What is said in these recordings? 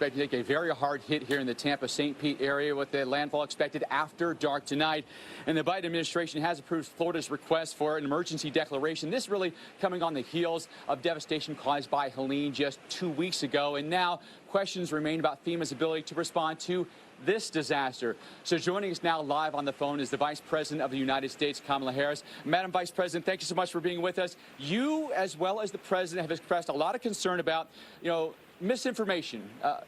expected to take a very hard hit here in the Tampa-St. Pete area with the landfall expected after dark tonight. And the Biden administration has approved Florida's request for an emergency declaration. This really coming on the heels of devastation caused by Helene just 2 weeks ago. And now questions remain about FEMA's ability to respond to this disaster. So joining us now live on the phone is the Vice President of the United States, Kamala Harris. Madam Vice President, thank you so much for being with us. You, as well as the President, have expressed a lot of concern about, misinformation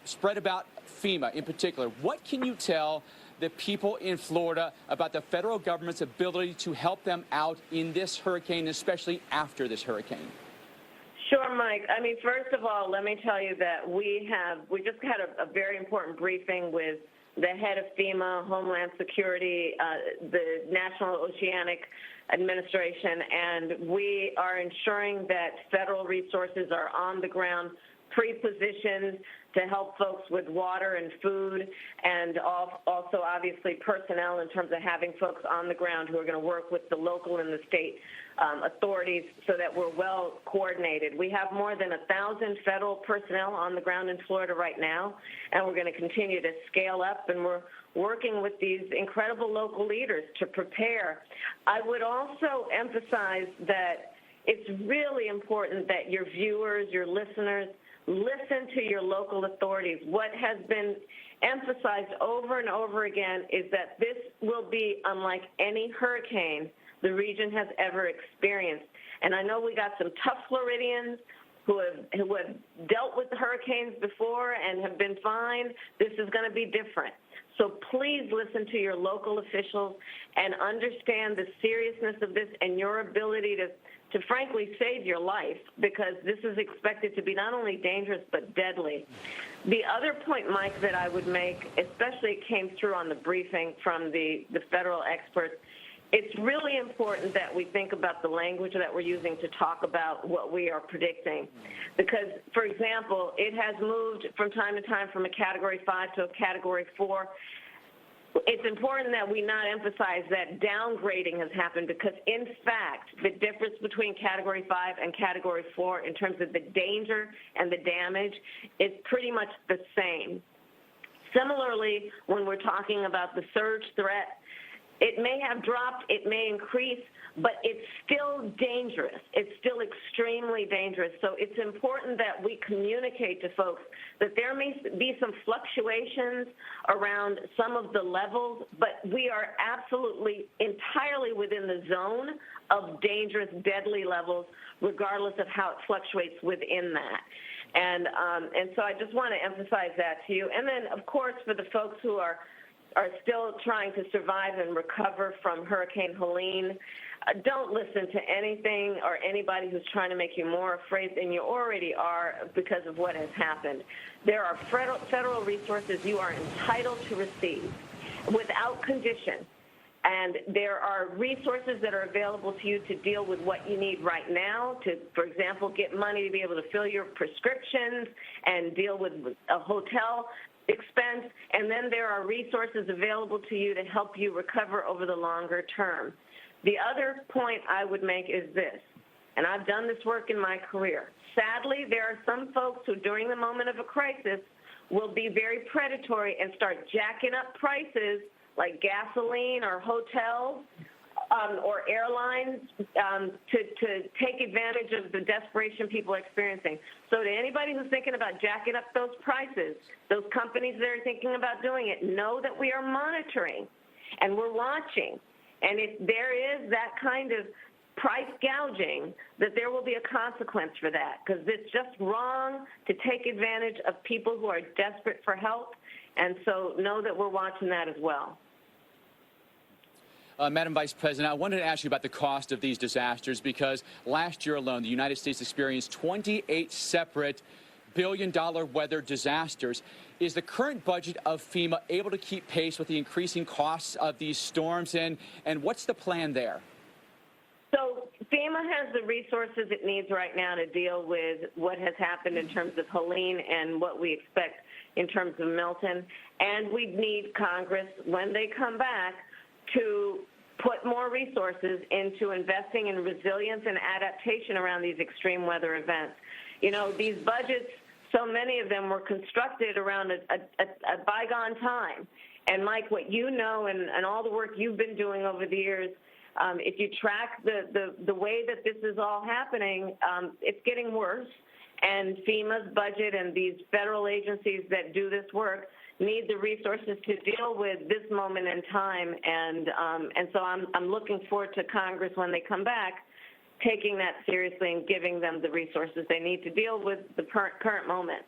spread about FEMA in particular. What can you tell the people in Florida about the federal government's ability to help them out in this hurricane, especially after this hurricane? Sure, Mike. I mean, first of all, let me tell you that we just had a very important briefing with the head of FEMA, Homeland Security, the National Oceanic Administration, and we are ensuring that federal resources are on the ground, pre-positioned to help folks with water and food, and also obviously personnel in terms of having folks on the ground who are going to work with the local and the state authorities so that we're well coordinated. We have more than 1,000 federal personnel on the ground in Florida right now, and we're going to continue to scale up, and we're working with these incredible local leaders to prepare. I would also emphasize that it's really important that your viewers, your listeners, listen to your local authorities. What has been emphasized over and over again is that this will be unlike any hurricane the region has ever experienced. And I know we got some tough Floridians who have dealt with the hurricanes before and have been fine. This is going to be different. So please listen to your local officials and understand the seriousness of this and your ability to frankly save your life, because this is expected to be not only dangerous but deadly. The other point, Mike, that I would make, especially it came through on the briefing from the federal experts, it's really important that we think about the language that we're using to talk about what we are predicting. Because, for example, it has moved from time to time from a Category 5 to a Category 4. It's important that we not emphasize that downgrading has happened, because, in fact, the difference between Category 5 and Category 4 in terms of the danger and the damage is pretty much the same. Similarly, when we're talking about the surge threat, it may have dropped, it may increase, but it's still dangerous. It's still extremely dangerous. So it's important that we communicate to folks that there may be some fluctuations around some of the levels, but we are absolutely entirely within the zone of dangerous, deadly levels, regardless of how it fluctuates within that. And so I just want to emphasize that to you. And then, of course, for the folks who are still trying to survive and recover from Hurricane Helene, don't listen to anything or anybody who's trying to make you more afraid than you already are because of what has happened. There are federal resources you are entitled to receive without condition. And there are resources that are available to you to deal with what you need right now, to, for example, get money to be able to fill your prescriptions and deal with a hotel expense. And then there are resources available to you to help you recover over the longer term. The other point I would make is this, and I've done this work in my career. Sadly, there are some folks who, during the moment of a crisis, will be very predatory and start jacking up prices like gasoline or hotels or airlines to take advantage of the desperation people are experiencing. So to anybody who's thinking about jacking up those prices, those companies that are thinking about doing it, know that we are monitoring and we're watching. And if there is that kind of price gouging, that there will be a consequence for that, because it's just wrong to take advantage of people who are desperate for help. And so know that we're watching that as well. Madam Vice President, I wanted to ask you about the cost of these disasters, because last year alone, the United States experienced 28 separate billion-dollar weather disasters. Is the current budget of FEMA able to keep pace with the increasing costs of these storms, and what's the plan there? So FEMA has the resources it needs right now to deal with what has happened in terms of Helene and what we expect in terms of Milton, and we need Congress, when they come back, to put more resources into investing in resilience and adaptation around these extreme weather events. You know, these budgets so many of them were constructed around a bygone time. And Mike, what you know and all the work you've been doing over the years, if you track the way that this is all happening, it's getting worse. And FEMA's budget and these federal agencies that do this work need the resources to deal with this moment in time. And so I'm looking forward to Congress, when they come back, taking that seriously and giving them the resources they need to deal with the current moment.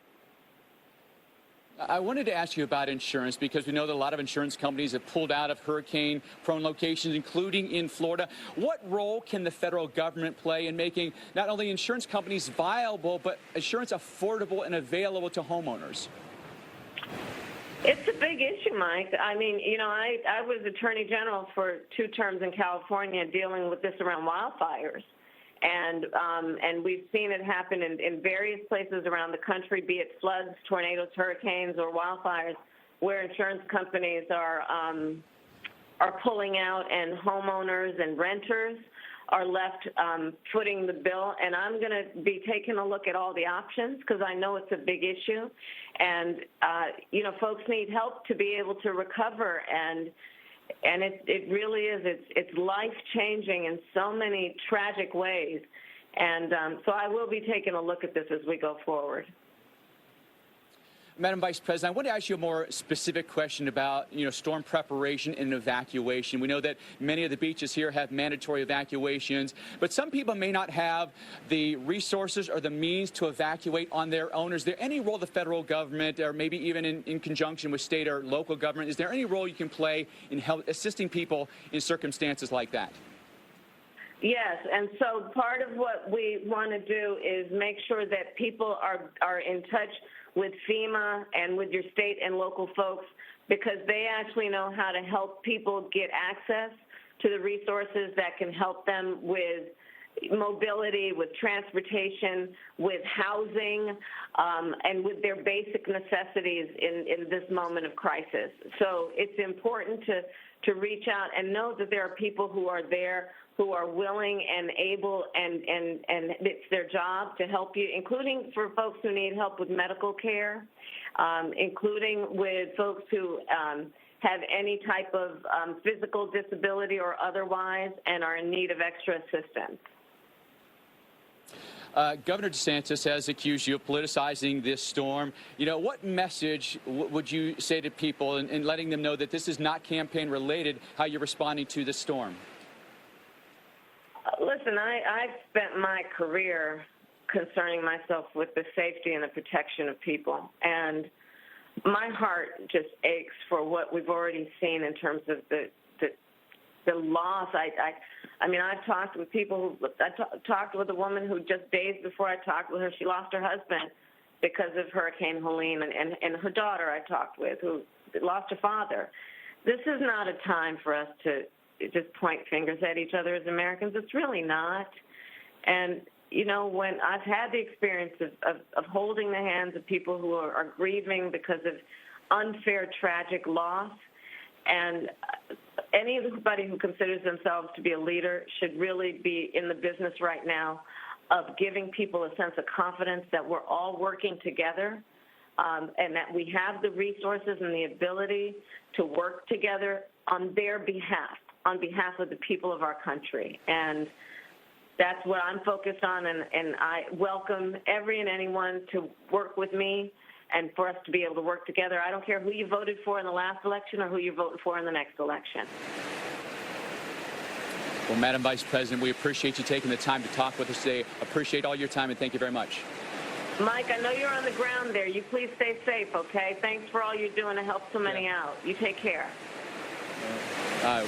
I wanted to ask you about insurance, because we know that a lot of insurance companies have pulled out of hurricane-prone locations, including in Florida. What role can the federal government play in making not only insurance companies viable, but insurance affordable and available to homeowners? It's a big issue, Mike. I mean, you know, I was Attorney General for 2 terms in California dealing with this around wildfires. And we've seen it happen in various places around the country, be it floods, tornadoes, hurricanes, or wildfires, where insurance companies are pulling out and homeowners and renters are left footing the bill. And I'm going to be taking a look at all the options, because I know it's a big issue. And, you know, folks need help to be able to recover, and it really is. It's life-changing in so many tragic ways. And so I will be taking a look at this as we go forward. Madam Vice President, I want to ask you a more specific question about, storm preparation and evacuation. We know that many of the beaches here have mandatory evacuations, but some people may not have the resources or the means to evacuate on their own. Is there any role the federal government, or maybe even in conjunction with state or local government, is there any role you can play in assisting people in circumstances like that? Yes, and so part of what we want to do is make sure that people are in touch with FEMA and with your state and local folks, because they actually know how to help people get access to the resources that can help them with mobility, with transportation, with housing, and with their basic necessities in this moment of crisis. So it's important to reach out and know that there are people who are there, who are willing and able, and it's their job to help you, including for folks who need help with medical care, including with folks who have any type of physical disability or otherwise and are in need of extra assistance. Governor DeSantis has accused you of politicizing this storm. What message would you say to people in letting them know that this is not campaign related, how you're responding to this storm? Listen, I've spent my career concerning myself with the safety and the protection of people, and my heart just aches for what we've already seen in terms of the loss. I mean, I've talked with people I talked with a woman who just days before I talked with her, she lost her husband because of Hurricane Helene, and her daughter I talked with who lost her father. This is not a time for us to just point fingers at each other as Americans. It's really not. And, when I've had the experience of holding the hands of people who are grieving because of unfair, tragic loss, and anybody who considers themselves to be a leader should really be in the business right now of giving people a sense of confidence that we're all working together, and that we have the resources and the ability to work together on their behalf, on behalf of the people of our country. And that's what I'm focused on, and I welcome every and anyone to work with me and for us to be able to work together. I don't care who you voted for in the last election or who you're voting for in the next election. Well, Madam Vice President, we appreciate you taking the time to talk with us today. Appreciate all your time, and thank you very much. Mike, I know you're on the ground there. You please stay safe, okay? Thanks for all you're doing to help so many out. You take care.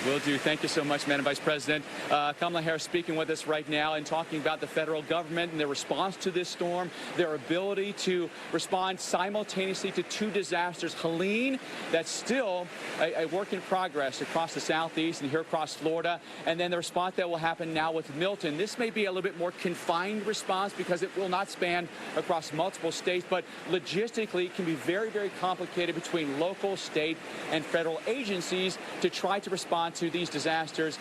Will do. Thank you so much, Madam Vice President. Kamala Harris speaking with us right now and talking about the federal government and their response to this storm, their ability to respond simultaneously to 2 disasters. Helene, that's still a work in progress across the southeast and here across Florida, and then the response that will happen now with Milton. This may be a little bit more confined response because it will not span across multiple states, but logistically it can be very, very complicated between local, state, and federal agencies to try to respond to these disasters.